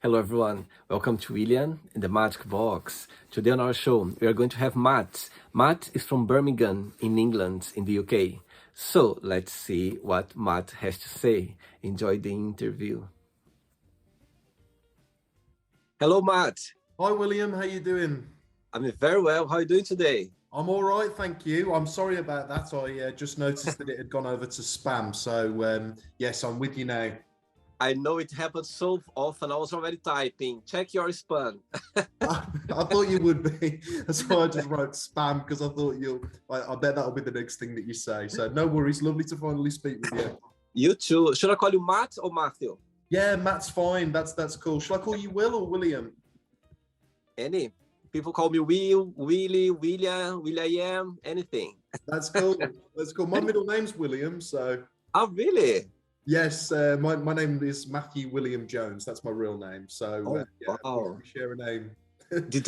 Hello everyone, welcome to William in the Magic Box. Today on our show, we are going to have Matt. Matt is from Birmingham in England, in the UK. So let's see what Matt has to say. Enjoy the interview. Hello Matt. Hi William, how you doing? I'm very well. How are you doing today? I'm all right, thank you. I'm sorry about that. I just noticed that it had gone over to spam. So yes, I'm with you now. I know it happens so often. I was already typing. Check your spam. I thought you would be. That's why I just wrote spam because I thought I bet that'll be the next thing that you say. So no worries. Lovely to finally speak with you. You too. Should I call you Matt or Matthew? Yeah, Matt's fine. That's cool. Shall I call you Will or William? Any. People call me Will, Willie, William, anything. That's cool. That's cool. My middle name's William, so. Oh, really? Yes, my name is Matthew William Jones. That's my real name. So yeah, wow. we share a name. Did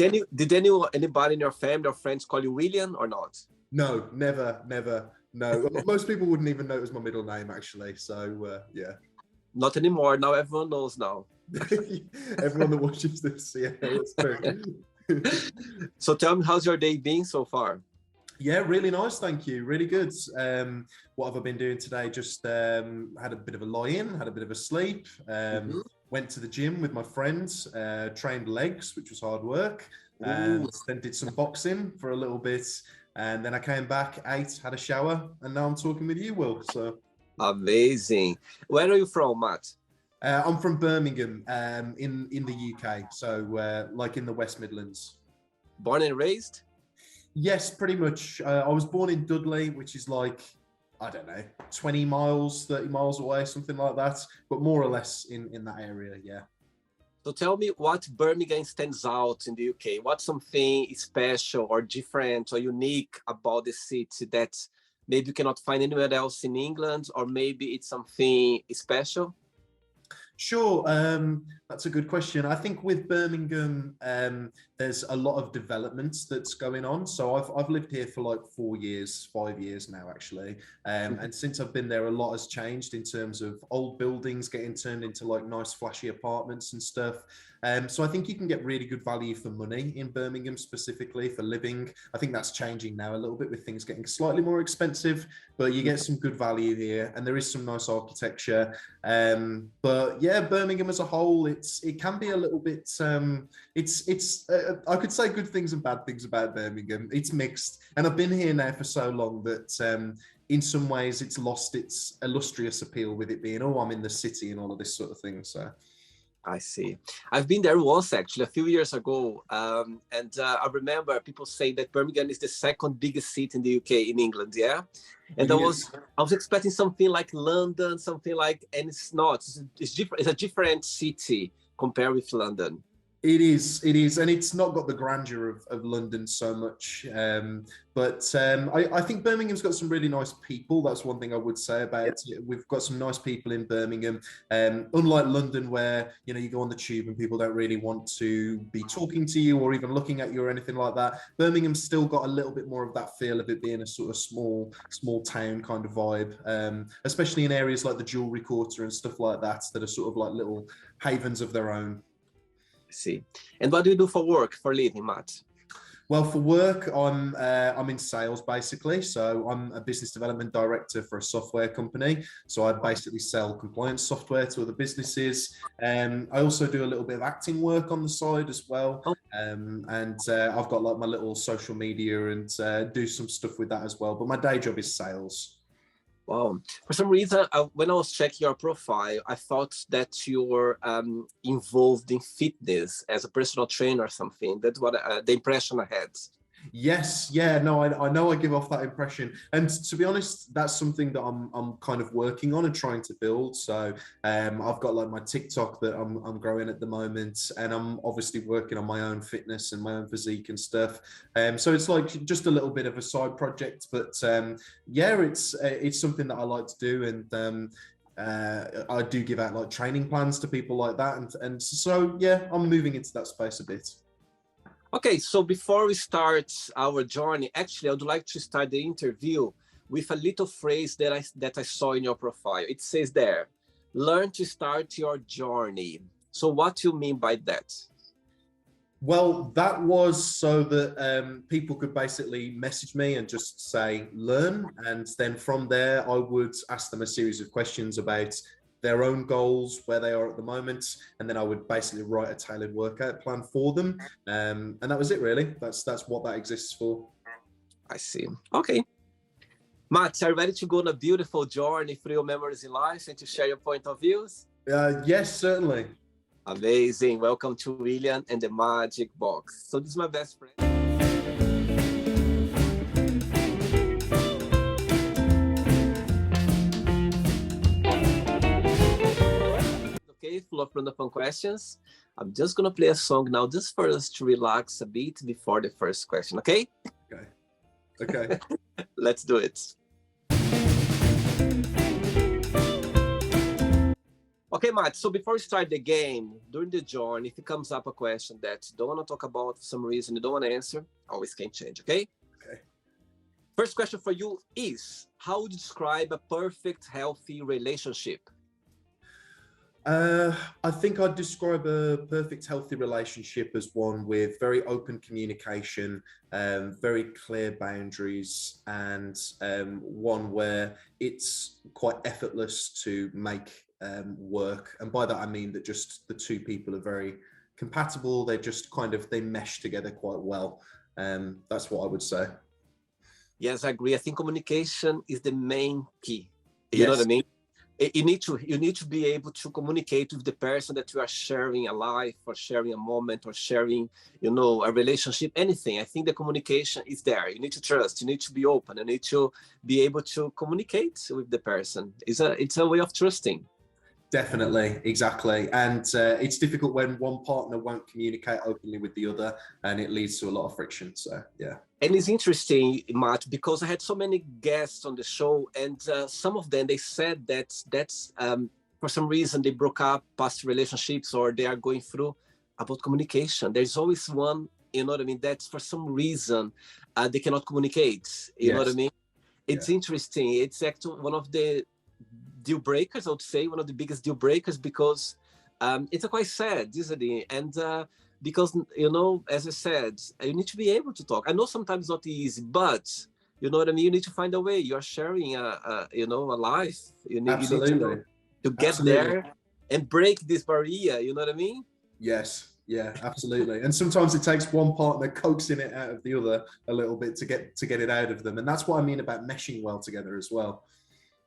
anybody in your family or friends call you William or not? No, never. No, most people wouldn't even know it was my middle name actually. So yeah. Not anymore. Now everyone knows now. Everyone that watches this, yeah, that's true. So tell me, how's your day been so far? Yeah, really nice, thank you. Really good. What have I been doing today? Just had a bit of a lie-in, had a bit of a sleep. Went to the gym with my friends, trained legs, which was hard work, and then did some boxing for a little bit. And then I came back, ate, had a shower, and now I'm talking with you, Will. So amazing. Where are you from, Matt? I'm from Birmingham, in the UK, so like in the West Midlands. Born and raised? Yes, pretty much. I was born in Dudley, which is like, I don't know, 20 miles, 30 miles away, something like that, but more or less in that area, yeah. So tell me what Birmingham stands out in the UK. What's something special or different or unique about the city that maybe you cannot find anywhere else in England, or maybe it's something special? Sure, that's a good question. I think with Birmingham, there's a lot of developments that's going on. So I've lived here for like 4 years, 5 years now, actually. And since I've been there, a lot has changed in terms of old buildings getting turned into like nice flashy apartments and stuff. So I think you can get really good value for money in Birmingham, specifically for living. I think that's changing now a little bit with things getting slightly more expensive, but you get some good value here, and there is some nice architecture. But yeah, Birmingham as a whole, it can be a little bit. I could say good things and bad things about Birmingham. It's mixed, and I've been here now for so long that in some ways it's lost its illustrious appeal with it being, oh, I'm in the city and all of this sort of thing. So. I see. I've been there once, actually, a few years ago. And I remember people saying that Birmingham is the second biggest city in the UK, in England, yeah? And I was expecting something like London, something like, and it's not. It's different. It's a different city compared with London. It is, and it's not got the grandeur of London so much. But I think Birmingham's got some really nice people. That's one thing I would say about it. We've got some nice people in Birmingham. Unlike London, where you go on the tube and people don't really want to be talking to you or even looking at you or anything like that. Birmingham's still got a little bit more of that feel of it being a sort of small town kind of vibe, especially in areas like the Jewellery Quarter and stuff like that are sort of like little havens of their own. See. And what do you do for work, for living, Matt? Well, for work, I'm in sales basically. So I'm a business development director for a software company. So I basically sell compliance software to other businesses. I also do a little bit of acting work on the side as well. And I've got like my little social media and do some stuff with that as well. But my day job is sales. Wow. For some reason, when I was checking your profile, I thought that you were involved in fitness as a personal trainer or something. That's what the impression I had. Yes, yeah, no, I know I give off that impression, and to be honest, that's something that I'm kind of working on and trying to build. So I've got like my TikTok that I'm growing at the moment, and I'm obviously working on my own fitness and my own physique and stuff. So it's like just a little bit of a side project, but yeah, it's something that I like to do, and I do give out like training plans to people like that, and so yeah, I'm moving into that space a bit. Okay, so before we start our journey, actually, I would like to start the interview with a little phrase that I saw in your profile. It says there, learn to start your journey. So what you mean by that? Well, that was so that people could basically message me and just say, learn. And then from there, I would ask them a series of questions about their own goals, where they are at the moment. And then I would basically write a tailored workout plan for them. And that was it, really. That's what that exists for. I see. Okay. Matt, are you ready to go on a beautiful journey through your memories in life and to share your point of views? Yes, certainly. Amazing. Welcome to William and the Magic Box. So this is my best friend. Okay, full of random questions. I'm just going to play a song now just for us to relax a bit before the first question, okay? Okay. Let's do it. Okay, Matt, so before we start the game, during the journey, if it comes up a question that you don't want to talk about for some reason, you don't want to answer, always can change, okay? Okay. First question for you is, how would you describe a perfect, healthy relationship? I think I'd describe a perfect, healthy relationship as one with very open communication, very clear boundaries, and one where it's quite effortless to make work. And by that, I mean that just the two people are very compatible. They just they mesh together quite well. That's what I would say. Yes, I agree. I think communication is the main key. You Yes. know what I mean? You need to be able to communicate with the person that you are sharing a life or sharing a moment or sharing, a relationship, anything. I think the communication is there. You need to trust. You need to be open. You need to be able to communicate with the person. It's a way of trusting. Definitely, exactly. And it's difficult when one partner won't communicate openly with the other, and it leads to a lot of friction. So, yeah. And it's interesting, Matt, because I had so many guests on the show, and some of them, they said that's for some reason they broke up past relationships or they are going through about communication. There's always one, you know what I mean, that's for some reason they cannot communicate. You know what I mean? It's interesting. It's actually one of the deal breakers, I would say, one of the biggest deal breakers, because it's quite sad, isn't it? And because, as I said, you need to be able to talk. I know sometimes it's not easy, but you know what I mean? You need to find a way. You're sharing a life. You need to get there and break this barrier. You know what I mean? Yes. Yeah, absolutely. And sometimes it takes one partner coaxing it out of the other a little bit to get it out of them. And that's what I mean about meshing well together as well.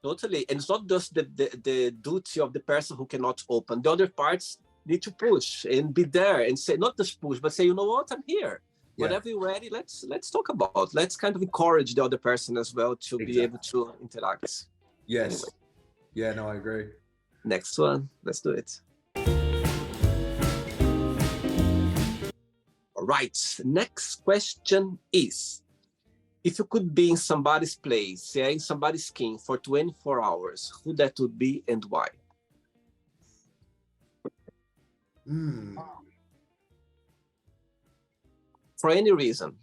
Totally. And it's not just the duty of the person who cannot open. The other parts need to push and be there and say, not just push, but say, you know what, I'm here. Yeah. Whenever you're ready, let's talk about. Let's kind of encourage the other person as well to be able to interact. Yes. Anyway. Yeah, no, I agree. Next one. Let's do it. All right. Next question is, if you could be in somebody's place, in somebody's skin for 24 hours, who that would be and why? For any reason.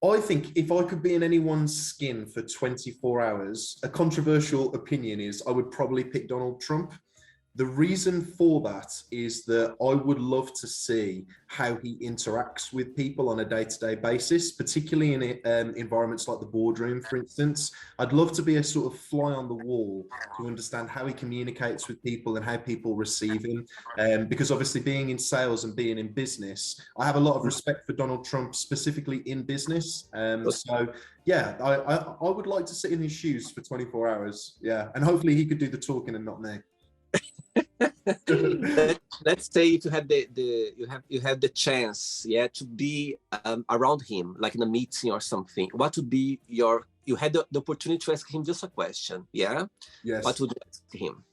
I think if I could be in anyone's skin for 24 hours, a controversial opinion is I would probably pick Donald Trump. The reason for that is that I would love to see how he interacts with people on a day-to-day basis, particularly in environments like the boardroom, for instance. I'd love to be a sort of fly on the wall to understand how he communicates with people and how people receive him. Because obviously being in sales and being in business, I have a lot of respect for Donald Trump, specifically in business. So yeah, I would like to sit in his shoes for 24 hours. Yeah, and hopefully he could do the talking and not me. Let's say if you had you had the chance, to be around him, like in a meeting or something, what would be you had the opportunity to ask him just a question, Yes. What would you ask him?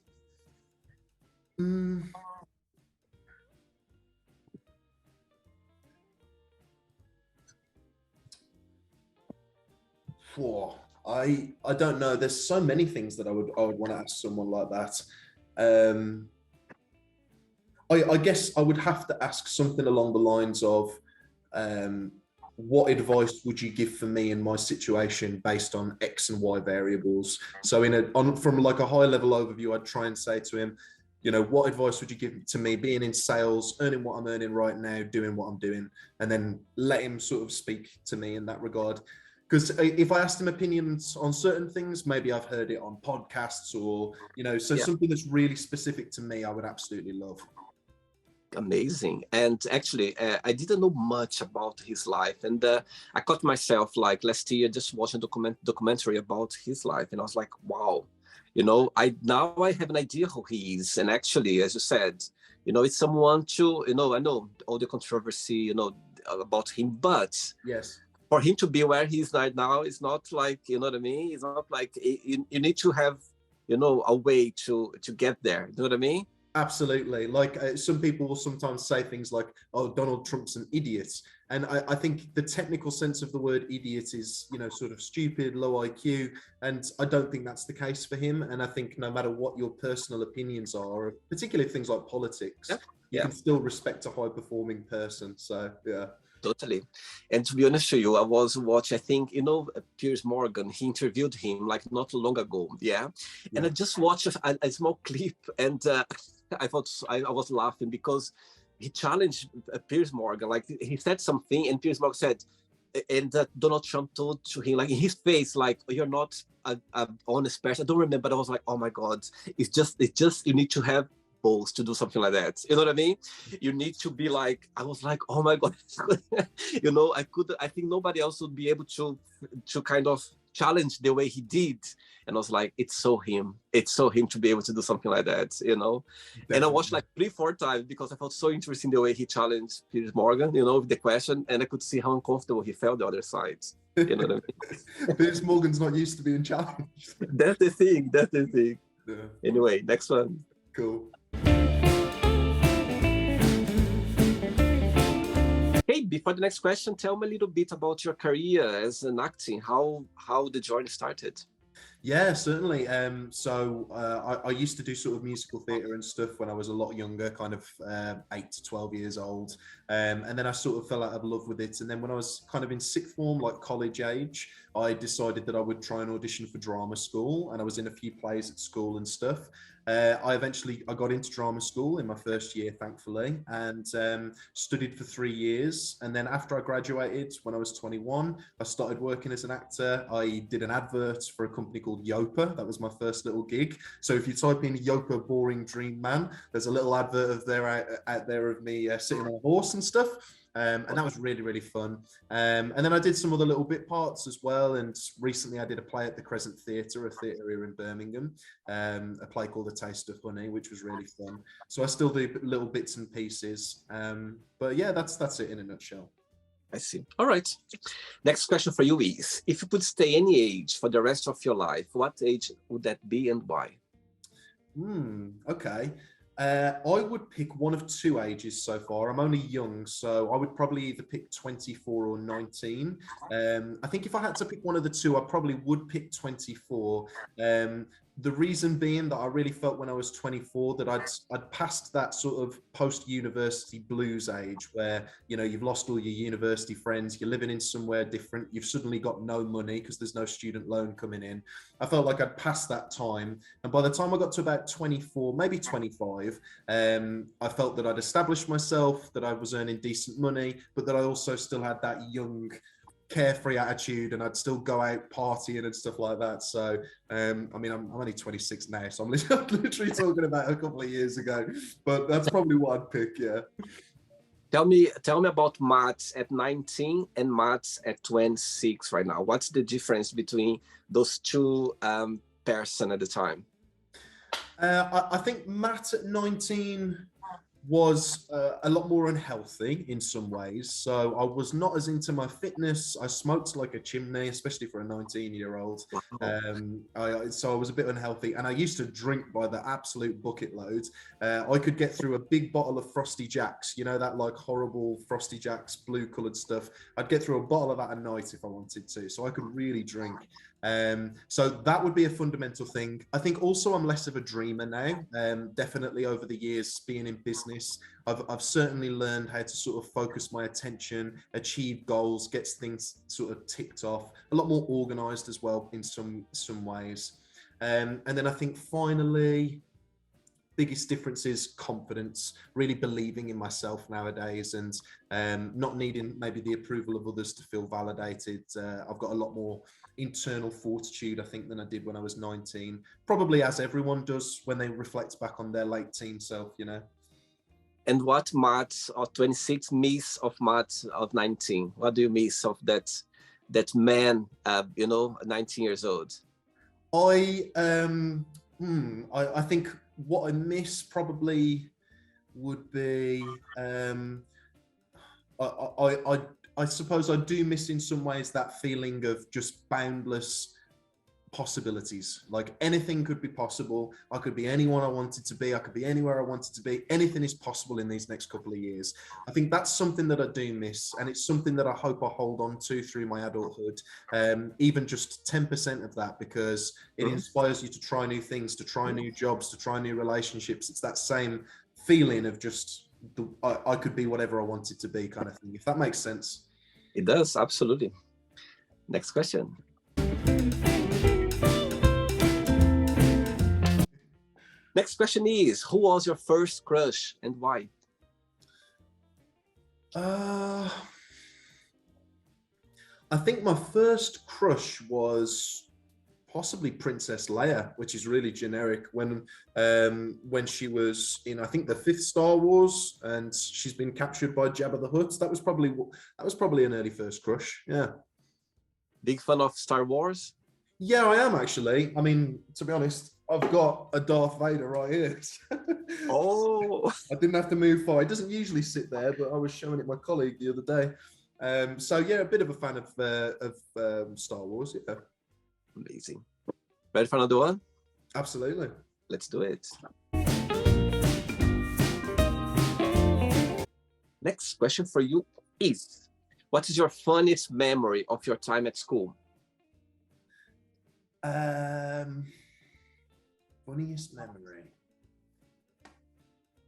I don't know. There's so many things that I would want to ask someone like that. I guess I would have to ask something along the lines of, what advice would you give for me in my situation based on X and Y variables? So from like a high level overview, I'd try and say to him, You know, what advice would you give to me being in sales, earning what I'm earning right now, doing what I'm doing, and then let him sort of speak to me in that regard. Because if I asked him opinions on certain things, maybe I've heard it on podcasts or, you know, so Yeah. something that's really specific to me, I would absolutely love. Amazing. And actually, I didn't know much about his life, and I caught myself like last year just watching documentary about his life, and I was like, wow, you know, I have an idea who he is. And actually, as you said, you know, it's someone to, you know, I know all the controversy, you know, about him, but Yes. for him to be where he is right now, it's not like, you know what I mean? It's not like you need to have, you know, a way to get there. You know what I mean? Absolutely. Like some people will sometimes say things like, oh, Donald Trump's an idiot. And I think the technical sense of the word idiot is, you know, sort of stupid, low IQ. And I don't think that's the case for him. And I think no matter what your personal opinions are, particularly things like politics, you can still respect a high performing person. So, yeah. Totally. And to be honest with you, I was watching, I think, you know, Piers Morgan, he interviewed him like not long ago. Yeah. And I just watched a small clip, and I thought I was laughing because he challenged Piers Morgan. Like he said something, and Piers Morgan said, and Donald Trump told to him, like in his face, like, you're not a honest person. I don't remember, but I was like, oh my God, it's just, you need to have balls to do something like that. You know what I mean? You need to be like, I was like, oh my God, you know, I think nobody else would be able to kind of challenge the way he did. And I was like, it's so him to be able to do something like that, you know. Definitely. And I watched like 3-4 times because I felt so interesting the way he challenged Piers Morgan, you know, with the question, and I could see how uncomfortable he felt the other side. You know what I mean? Piers Morgan's not used to being challenged. That's the thing. Yeah. Anyway, next one. Cool. Hey, before the next question, tell me a little bit about your career as an acting. How the journey started? Yeah, certainly. I used to do sort of musical theatre and stuff when I was a lot younger, kind of 8 to 12 years old. And then I sort of fell out of love with it. And then when I was kind of in sixth form, like college age, I decided that I would try and audition for drama school. And I was in a few plays at school and stuff. I got into drama school in my first year, thankfully, and studied for 3 years. And then after I graduated, when I was 21, I started working as an actor. I did an advert for a company called Yopa. That was my first little gig. So if you type in Yopa boring dream man, there's a little advert out there of me sitting on a horse and stuff. And that was really, really fun. And then I did some other little bit parts as well. And recently I did a play at the Crescent Theatre, a theatre here in Birmingham, a play called A Taste of Honey, which was really fun. So I still do little bits and pieces. But yeah, that's it in a nutshell. I see. All right. Next question for you is, if you could stay any age for the rest of your life, what age would that be and why? Okay. I would pick one of two ages so far. I'm only young, so I would probably either pick 24 or 19. I think if I had to pick one of the two, I probably would pick 24. The reason being that I really felt when I was 24 that I'd passed that sort of post-university blues age where, you know, you've lost all your university friends, you're living in somewhere different, you've suddenly got no money because there's no student loan coming in. I felt like I'd passed that time. And by the time I got to about 24, maybe 25, I felt that I'd established myself, that I was earning decent money, but that I also still had that young, carefree attitude, and I'd still go out partying and stuff like that. So I mean, I'm only 26 now, so I'm literally talking about a couple of years ago, but that's probably what I'd pick. Yeah. Tell me about Matt at 19 and Matt at 26 right now. What's the difference between those two person at the time? I think Matt at 19 was a lot more unhealthy in some ways. So I was not as into my fitness. I smoked like a chimney, especially for a 19-year-old. Wow. So I was a bit unhealthy, and I used to drink by the absolute bucket load. I could get through a big bottle of Frosty Jacks, you know, that like horrible Frosty Jacks blue colored stuff. I'd get through a bottle of that a night if I wanted to. So I could really drink. So that would be a fundamental thing. I think also I'm less of a dreamer now. Definitely over the years being in business, I've certainly learned how to sort of focus my attention, achieve goals, get things sort of ticked off, a lot more organized as well in some ways. And then I think finally, biggest difference is confidence, really believing in myself nowadays, and not needing maybe the approval of others to feel validated. I've got a lot more internal fortitude, I think, than I did when I was 19, probably as everyone does when they reflect back on their late teen self, you know. And what Matt of 26 miss of Matt of 19? What do you miss of that man, 19 years old? I think what I miss probably would be I suppose I do miss in some ways that feeling of just boundless possibilities. Like anything could be possible. I could be anyone I wanted to be. I could be anywhere I wanted to be. Anything is possible in these next couple of years. I think that's something that I do miss, and it's something that I hope I hold on to through my adulthood. Even just 10% of that, because it inspires you to try new things, to try new jobs, to try new relationships. It's that same feeling of just I could be whatever I wanted to be kind of thing, if that makes sense. It does, absolutely. Next question. Next question is, who was your first crush and why? I think my first crush was possibly Princess Leia, which is really generic. When she was in, I think, the 5th Star Wars, and she's been captured by Jabba the Hutt. That was probably an early first crush. Yeah. Big fan of Star Wars? Yeah, I am actually. I mean, to be honest, I've got a Darth Vader right here. Oh, I didn't have to move far. It doesn't usually sit there, but I was showing it my colleague the other day. So yeah, a bit of a fan of Star Wars. Yeah. Amazing. Ready for another one? Absolutely. Let's do it. Next question for you is, what is your funniest memory of your time at school? Funniest memory.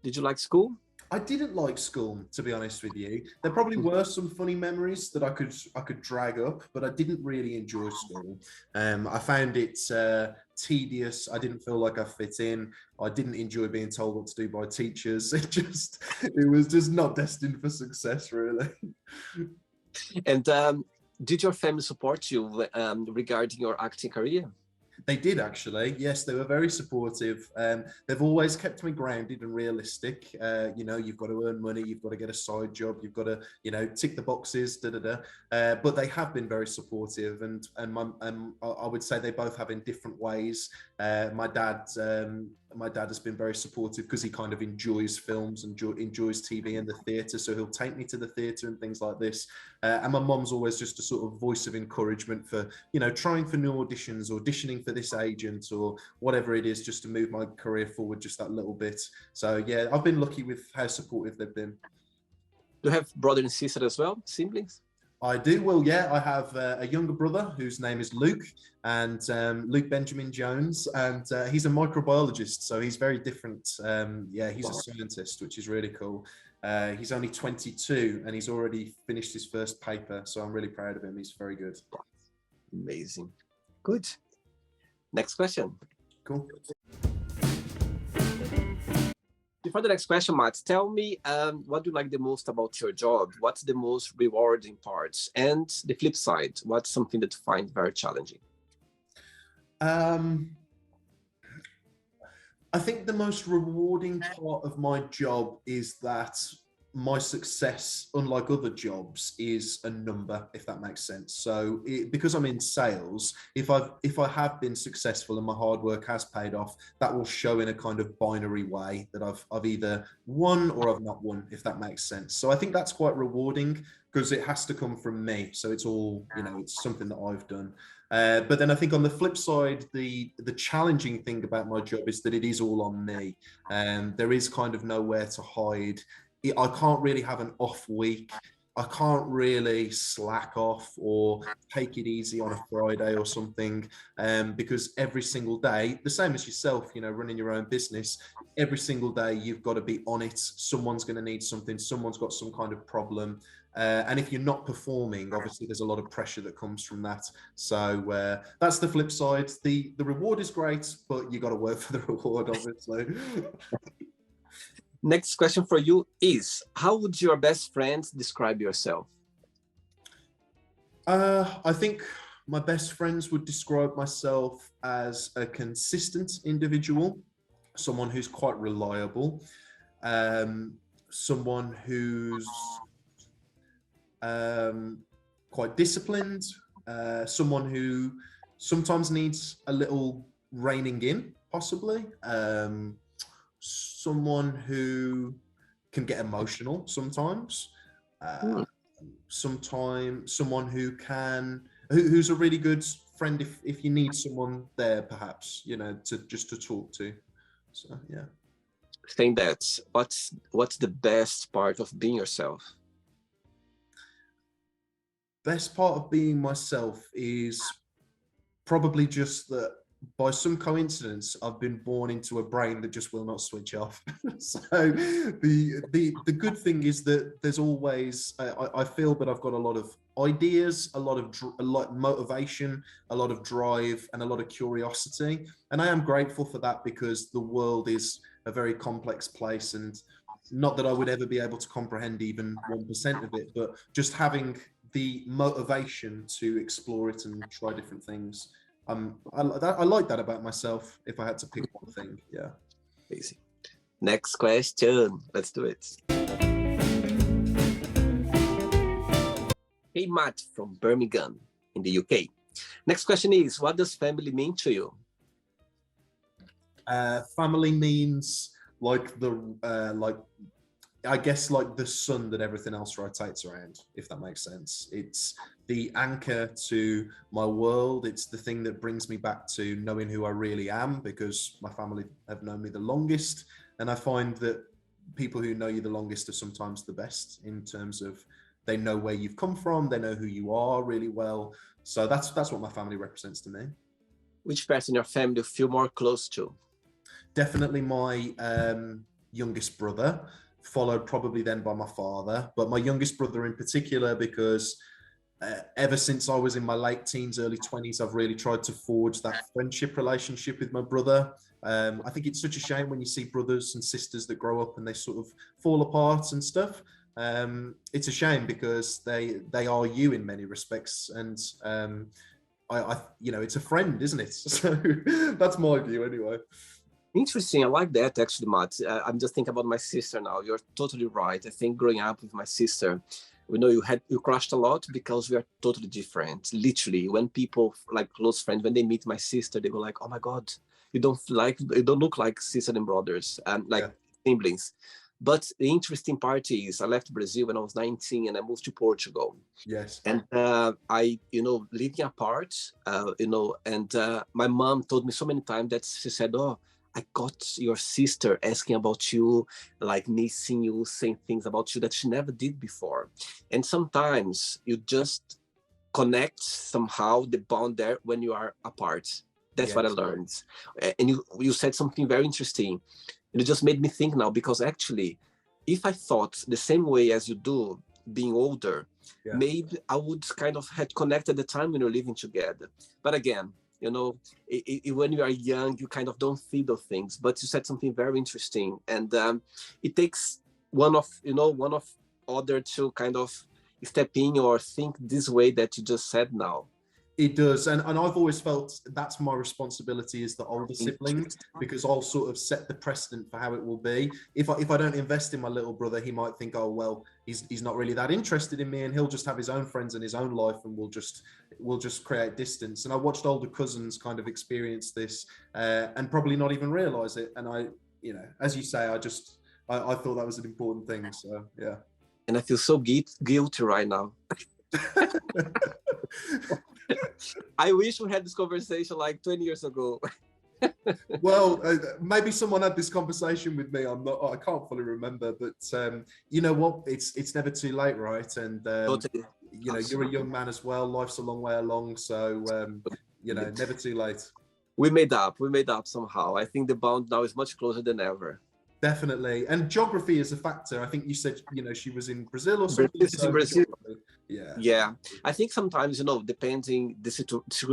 Did you like school? I didn't like school, to be honest with you. There probably were some funny memories that I could drag up, but I didn't really enjoy school. I found it tedious. I didn't feel like I fit in. I didn't enjoy being told what to do by teachers. It was just not destined for success, really. And did your family support you regarding your acting career? They did, actually. Yes, they were very supportive. They've always kept me grounded and realistic. You've got to earn money, you've got to get a side job, you've got to, tick the boxes, But they have been very supportive, and I would say they both have in different ways. My dad has been very supportive because he kind of enjoys films and enjoys TV and the theatre, so he'll take me to the theatre and things like this. And my mum's always just a sort of voice of encouragement for, trying for new auditions, auditioning for this agent or whatever it is, just to move my career forward just that little bit. So yeah, I've been lucky with how supportive they've been. Do you have brother and sister as well, siblings? I do. Well, yeah, I have a younger brother whose name is Luke, and Luke Benjamin Jones, and he's a microbiologist, so he's very different. He's a scientist, which is really cool. He's only 22 and he's already finished his first paper, so I'm really proud of him. He's very good. Amazing. Good. Next question. Cool. Before the next question, Matt, tell me what do you like the most about your job? What's the most rewarding parts? And the flip side, what's something that you find very challenging? I think the most rewarding part of my job is that my success, unlike other jobs, is a number, if that makes sense. So because I'm in sales, if I have been successful and my hard work has paid off, that will show in a kind of binary way that I've either won or I've not won, if that makes sense. So I think that's quite rewarding because it has to come from me. So it's all, it's something that I've done. But then I think on the flip side, the challenging thing about my job is that it is all on me. There is kind of nowhere to hide. I can't really have an off week. I can't really slack off or take it easy on a Friday or something, because every single day, the same as yourself, running your own business, every single day you've got to be on it. Someone's going to need something. Someone's got some kind of problem. And if you're not performing, obviously there's a lot of pressure that comes from that. So that's the flip side. The reward is great, but you got to work for the reward, obviously. Next question for you is, how would your best friends describe yourself? I think my best friends would describe myself as a consistent individual, someone who's quite reliable, someone who's quite disciplined, someone who sometimes needs a little reining in, possibly, someone who can get emotional sometimes, sometimes someone who's a really good friend if you need someone there, perhaps, you know, to talk to. So yeah. Saying that, what's the best part of being yourself? Best part of being myself is probably just that by some coincidence I've been born into a brain that just will not switch off. So the good thing is that there's always I feel that I've got a lot of ideas, a lot of motivation, a lot of drive, and a lot of curiosity, and I am grateful for that, because the world is a very complex place, and not that I would ever be able to comprehend even 1% of it, but just having the motivation to explore it and try different things. I like that about myself, if I had to pick one thing. Yeah. Amazing. Next question. Let's do it. Hey, Matt from Birmingham in the UK. Next question is, what does family mean to you? Family means like I guess like the sun that everything else rotates around, if that makes sense. It's the anchor to my world. It's the thing that brings me back to knowing who I really am, because my family have known me the longest. And I find that people who know you the longest are sometimes the best, in terms of they know where you've come from, they know who you are really well. So that's what my family represents to me. Which person in your family do you feel more close to? Definitely my youngest brother, followed probably then by my father, but my youngest brother in particular, because ever since I was in my late teens, early 20s, I've really tried to forge that friendship relationship with my brother. I think it's such a shame when you see brothers and sisters that grow up and they sort of fall apart and stuff. It's a shame, because they are you in many respects, and I you know, it's a friend, isn't it? So that's my view anyway. Interesting. I like that, actually, Matt. I'm just thinking about my sister now. You're totally right. I think growing up with my sister, we know you crashed a lot because we are totally different. Literally, when people, like close friends, when they meet my sister, they go like, "Oh my God, you don't look like sister and brothers, and like siblings." But the interesting part is, I left Brazil when I was 19 and I moved to Portugal. Yes. And I, living apart, and my mom told me so many times that she said, "Oh, I got your sister asking about you, like missing you, saying things about you that she never did before." And sometimes you just connect somehow the bond there when you are apart. That's what I learned. And you said something very interesting. It just made me think now, because actually, if I thought the same way as you do, being older, maybe I would kind of had connected the time when you're living together. But again, when you are young, you kind of don't feel those things. But you said something very interesting, and it takes one of other to kind of step in or think this way that you just said now. It does, and I've always felt that's my responsibility as the older sibling, because I'll sort of set the precedent for how it will be. If I don't invest in my little brother, he might think, oh well, he's not really that interested in me, and he'll just have his own friends and his own life, and we'll just create distance. And I watched older cousins kind of experience this, and probably not even realize it. And I, as you say, I thought that was an important thing. So yeah. And I feel so guilty right now. I wish we had this conversation like 20 years ago. Well, maybe someone had this conversation with me. I can't fully remember, but you know what? It's never too late, right? And totally. You're a young man as well. Life's a long way along, so never too late. We made up somehow. I think the bond now is much closer than ever. Definitely. And geography is a factor. I think you said, she was in Brazil or something. This is in So Brazil. geography, yeah. Yeah, I think sometimes, depending the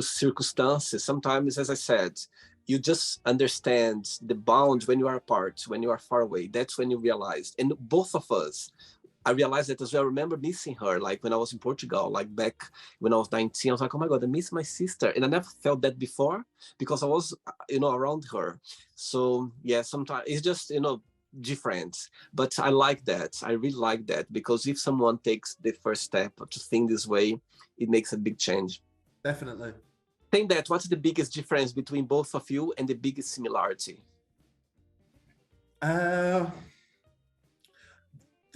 circumstances, sometimes, as I said, you just understand the bound when you are apart, when you are far away. That's when you realize. And both of us, I realized that as well. I remember missing her, like when I was in Portugal, like back when I was 19. I was like, oh my God, I miss my sister. And I never felt that before because I was, around her. So yeah, sometimes it's just, different. But I like that. I really like that because if someone takes the first step to think this way, it makes a big change. Definitely. Think that, what's the biggest difference between both of you and the biggest similarity? The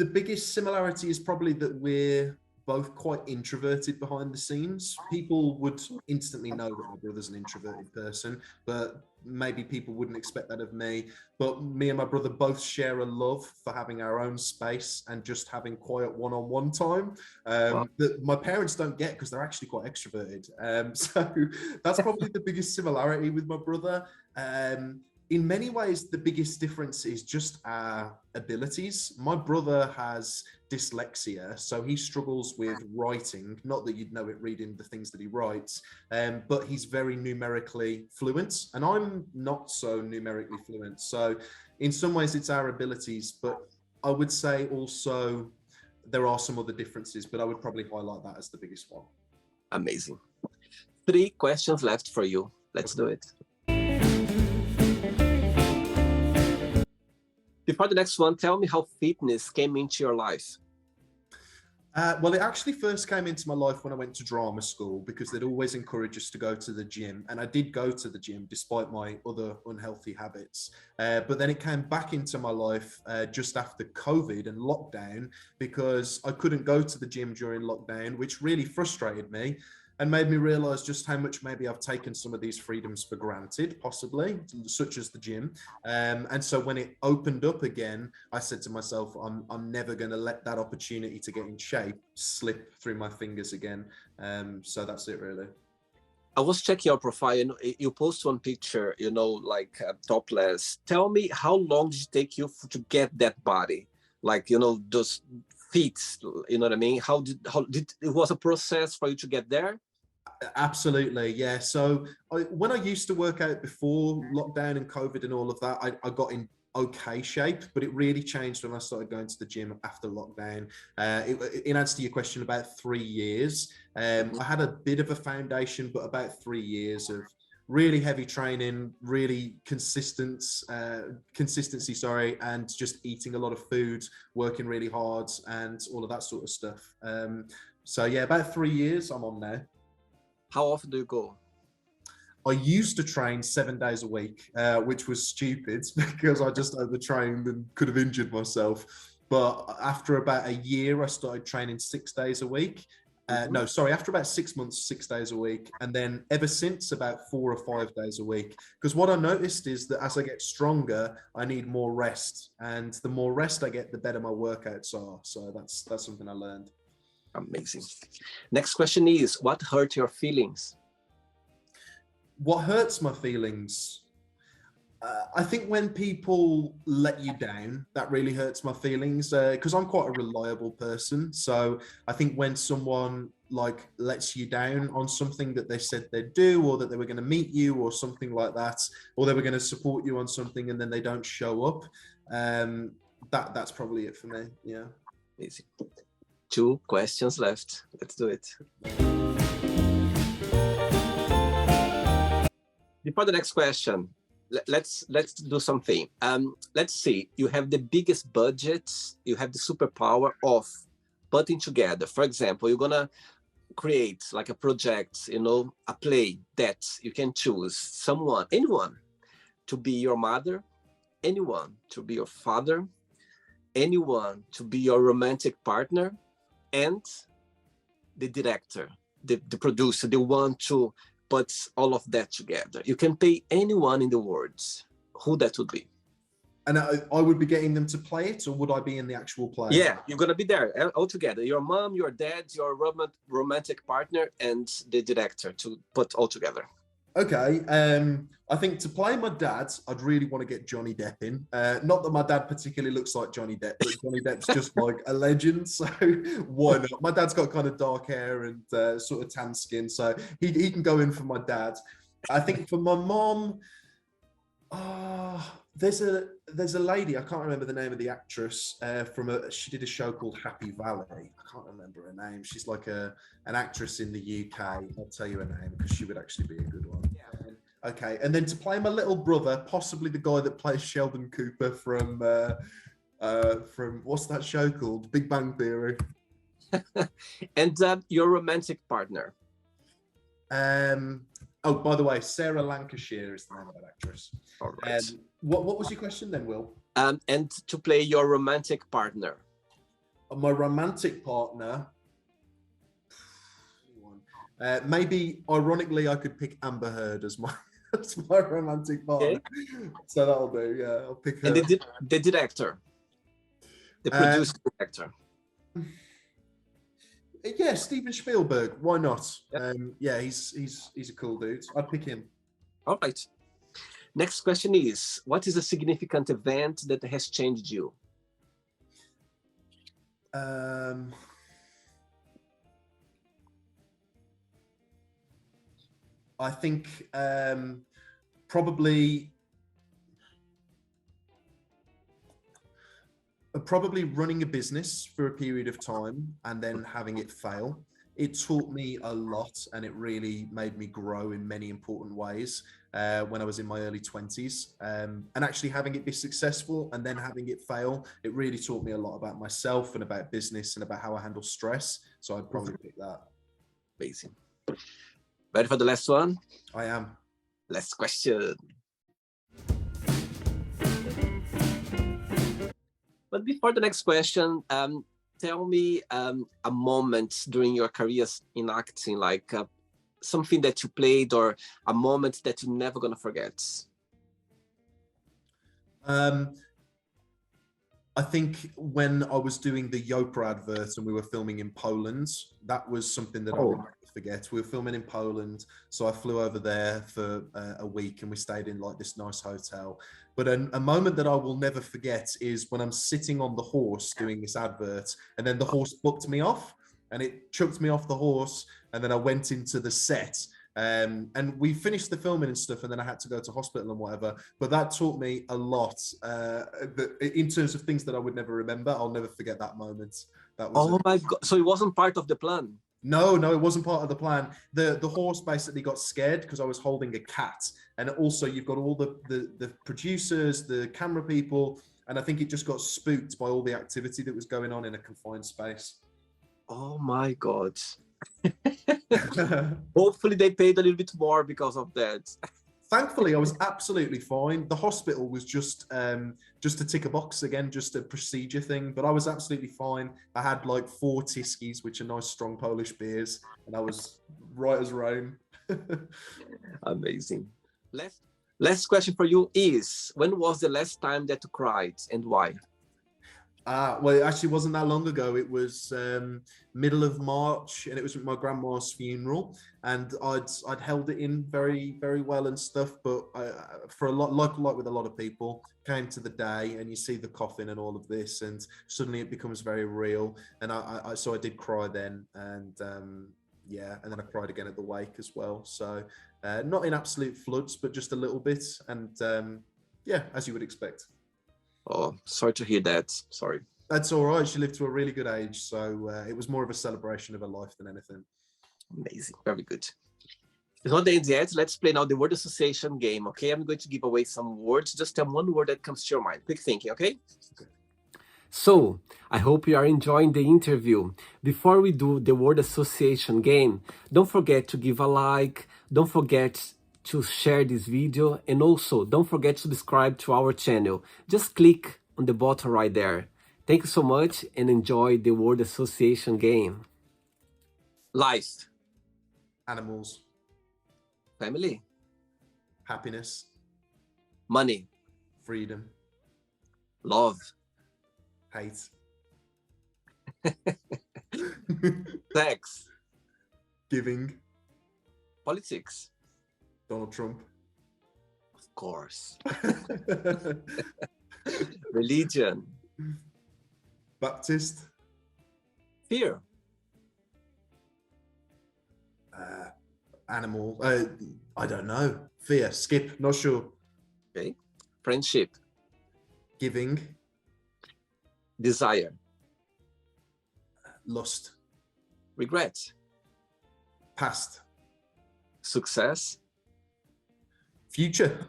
biggest similarity is probably that we're both quite introverted behind the scenes. People would instantly know that my brother's an introverted person, but maybe people wouldn't expect that of me. But me and my brother both share a love for having our own space and just having quiet one-on-one time that my parents don't get because they're actually quite extroverted. So that's probably the biggest similarity with my brother. In many ways, the biggest difference is just our abilities. My brother has dyslexia, so he struggles with writing. Not that you'd know it reading the things that he writes, but he's very numerically fluent, and I'm not so numerically fluent. So in some ways, it's our abilities, but I would say also there are some other differences, but I would probably highlight that as the biggest one. Amazing. 3 questions left for you. Let's do it. Before the next one, tell me how fitness came into your life. Well, it actually first came into my life when I went to drama school because they'd always encourage us to go to the gym. And I did go to the gym despite my other unhealthy habits. But then it came back into my life just after COVID and lockdown because I couldn't go to the gym during lockdown, which really frustrated me and made me realize just how much maybe I've taken some of these freedoms for granted, possibly, such as the gym. And so when it opened up again, I said to myself, I'm never going to let that opportunity to get in shape slip through my fingers again. So that's it, really. I was checking your profile and you post one picture, like topless. Tell me, how long did it take you to get that body? Like, those feet, you know what I mean? How did it was a process for you to get there? Absolutely, yeah. So when I used to work out before lockdown and COVID and all of that, I got in okay shape, but it really changed when I started going to the gym after lockdown. In answer to your question, about 3 years. I had a bit of a foundation, but about 3 years of really heavy training, really consistency, and just eating a lot of food, working really hard, and all of that sort of stuff. So yeah, about 3 years I'm on now. How often do you go? I used to train 7 days a week, which was stupid because I just overtrained and could have injured myself. But after about a year, I started training 6 days a week. After about 6 months, 6 days a week. And then ever since, about 4 or 5 days a week. Because what I noticed is that as I get stronger, I need more rest. And the more rest I get, the better my workouts are. So that's something I learned. Amazing. Next question is, what hurt your feelings? What hurts my feelings? I think when people let you down, that really hurts my feelings because I'm quite a reliable person. So I think when someone lets you down on something that they said they'd do, or that they were going to meet you or something like that, or they were going to support you on something and then they don't show up, that's probably it for me. Yeah. Easy. 2 questions left. Let's do it. Before the next question, let's do something. Let's see. You have the biggest budget. You have the superpower of putting together. For example, you're gonna create like a project, a play that you can choose anyone to be your mother, anyone to be your father, anyone to be your romantic partner, and the director, the producer, the one to put all of that together. You can pay anyone in the world. Who that would be? And I would be getting them to play it, or would I be in the actual play? Yeah, you're going to be there all together. Your mom, your dad, your romantic partner, and the director to put all together. Okay, I think to play my dad, I'd really want to get Johnny Depp in. Not that my dad particularly looks like Johnny Depp, but Johnny Depp's just like a legend, so why not? My dad's got kind of dark hair and sort of tan skin, so he can go in for my dad. I think for my mom, there's a lady, I can't remember the name of the actress she did a show called Happy Valley. I can't remember her name. She's like an actress in the UK. I'll tell you her name because she would actually be a good one. Yeah. Okay, and then to play my little brother, possibly the guy that plays Sheldon Cooper from what's that show called? Big Bang Theory. And your romantic partner? Oh, by the way, Sarah Lancashire is the name of that actress. All right. What was your question then, Will? And to play your romantic partner? My romantic partner, maybe ironically, I could pick Amber Heard as my romantic partner. Okay. So that'll do. Yeah, I'll pick her. And the director, the producer, director. Yeah, Steven Spielberg. Why not? Yep. Yeah, he's a cool dude. I'd pick him. All right. Next question is: what is a significant event that has changed you? I think probably running a business for a period of time and then having it fail. It taught me a lot and it really made me grow in many important ways when I was in my early 20s. And actually having it be successful and then having it fail, it really taught me a lot about myself and about business and about how I handle stress. So I'd probably pick that. Amazing. Ready for the last one? I am. Last question. But before the next question, tell me a moment during your careers in acting, like something that you played or a moment that you're never going to forget. I think when I was doing the Yopa advert and we were filming in Poland, that was something that I will never forget. We were filming in Poland, so I flew over there for a week and we stayed in like this nice hotel. But a moment that I will never forget is when I'm sitting on the horse doing this advert and then the horse bucked me off and it chucked me off the horse and then I went into the set. And we finished the filming and stuff, and then I had to go to hospital and whatever. But that taught me a lot in terms of things that I would never remember. I'll never forget that moment. That was my God! So it wasn't part of the plan. No, it wasn't part of the plan. The horse basically got scared because I was holding a cat, and also you've got all the producers, the camera people, and I think it just got spooked by all the activity that was going on in a confined space. Oh my God. Hopefully they paid a little bit more because of that. Thankfully, I was absolutely fine. The hospital was just to tick a box again, just a procedure thing. But I was absolutely fine. I had like 4 Tiskis, which are nice, strong Polish beers, and I was right as rain. Amazing. Last question for you is: when was the last time that you cried and why? Well, it actually wasn't that long ago. It was middle of March, and it was my grandma's funeral, and I'd held it in very, very well and stuff. But for a lot, like with a lot of people, came to the day, and you see the coffin and all of this, and suddenly it becomes very real. And so I did cry then, and yeah, and then I cried again at the wake as well. So not in absolute floods, but just a little bit, and yeah, as you would expect. Oh, sorry to hear that. Sorry. That's all right. She lived to a really good age, so it was more of a celebration of her life than anything. Amazing. Very good. It's not the end yet. Let's play now the word association game, okay? I'm going to give away some words. Just tell one word that comes to your mind. Quick thinking, okay? So, I hope you are enjoying the interview. Before we do the word association game, don't forget to give a like. Don't forget to share this video, and also don't forget to subscribe to our channel. Just click on the button right there. Thank you so much and enjoy the word association game. Life. Animals. Family. Happiness. Money. Freedom. Love. Hate. Sex. Giving. Politics. Donald Trump. Of course. Religion. Baptist. Fear. Animal. I don't know. Fear. Skip. Not sure. Okay. Friendship. Giving. Desire. Lust. Regret. Past. Success. Future.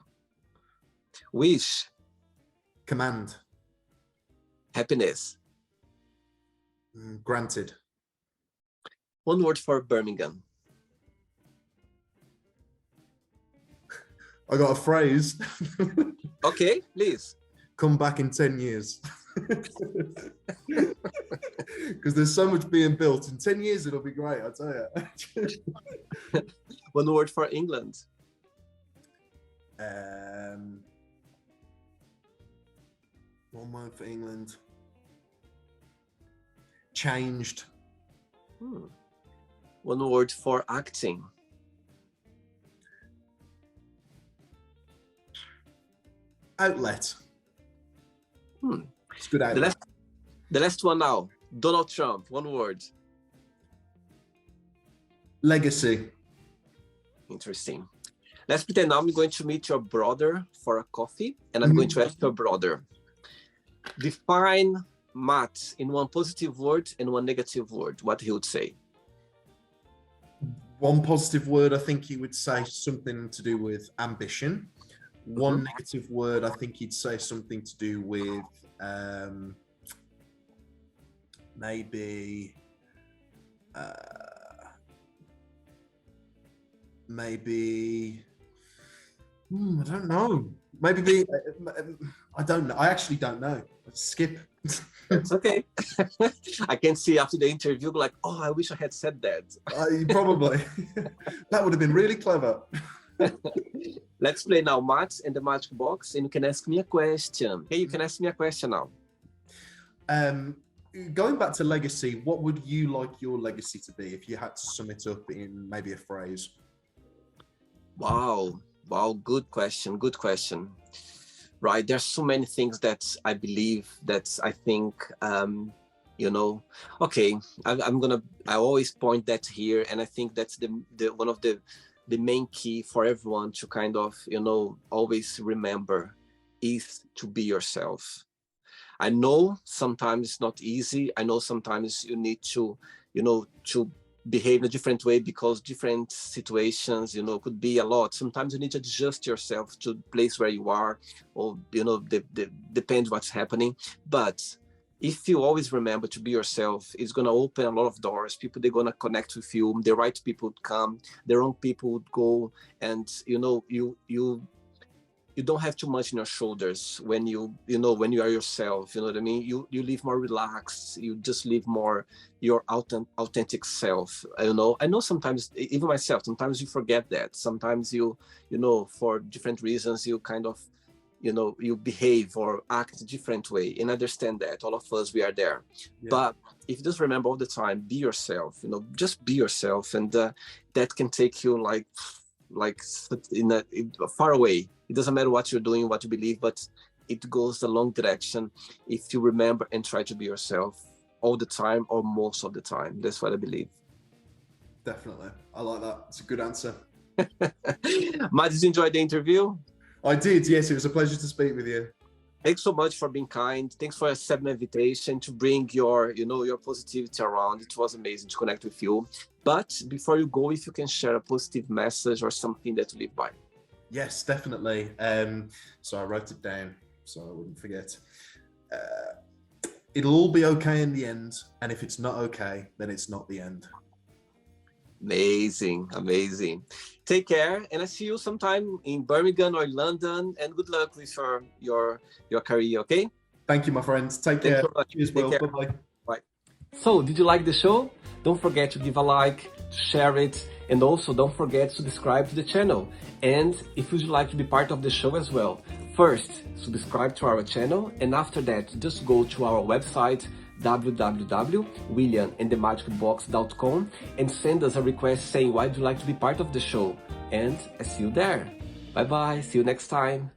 Wish. Command. Happiness. Granted. One word for Birmingham. I got a phrase. Okay, please. Come back in 10 years. Because there's so much being built. In 10 years, it'll be great, I tell you. One word for England. One word for England. Changed. One word for acting. Outlet. It's good outlet. The last one now. Donald Trump. One word. Legacy. Interesting. Let's pretend now I'm going to meet your brother for a coffee, and I'm going to ask your brother. Define Matt in one positive word and one negative word. What he would say. One positive word, I think he would say something to do with ambition. One negative word, I think he'd say something to do with maybe I don't know. Maybe I don't know. I actually don't know. Skip. It's okay. I can see after the interview, like, oh, I wish I had said that. Probably. That would have been really clever. Let's play now, Matt, in the magic box, and you can ask me a question. Okay, you can ask me a question now. Going back to legacy, what would you like your legacy to be if you had to sum it up in maybe a phrase? Wow, good question. Right, there's so many things that I believe, that I think, okay, I always point that here, and I think that's the one of the main key for everyone to kind of, always remember is to be yourself. I know sometimes it's not easy. I know sometimes you need to, to behave in a different way because different situations, could be a lot. Sometimes you need to adjust yourself to the place where you are, or, depends what's happening. But if you always remember to be yourself, it's going to open a lot of doors. People, they're going to connect with you. The right people would come, the wrong people would go. And, you don't have too much in your shoulders when when you are yourself, you know what I mean? You live more relaxed. You just live more your authentic self. I know sometimes, even myself, sometimes you forget that. Sometimes you for different reasons, you kind of, you behave or act a different way. And understand that all of us, we are there. Yeah. But if you just remember all the time, be yourself, just be yourself. And that can take you like far away. It doesn't matter what you're doing, what you believe, but it goes the long direction if you remember and try to be yourself all the time or most of the time. That's what I believe. Definitely. I like that. It's a good answer. Matt, did you enjoy the interview? I did, yes. It was a pleasure to speak with you. Thanks so much for being kind. Thanks for accepting my invitation to bring your positivity around. It was amazing to connect with you. But before you go, if you can share a positive message or something that you live by. Yes, definitely. So I wrote it down so I wouldn't forget. It'll all be okay in the end. And if it's not okay, then it's not the end. Amazing. Take care, and I see you sometime in Birmingham or London, and good luck with your career, okay? Thank you, my friends. Take care. Cheers, Will. Bye-bye. Bye. So, did you like the show? Don't forget to give a like, to share it, and also don't forget to subscribe to the channel. And if you'd like to be part of the show as well, first, subscribe to our channel, and after that, just go to our website, www.williamandthemagicbox.com, and send us a request saying why you'd like to be part of the show. and I see you there. Bye bye. See you next time.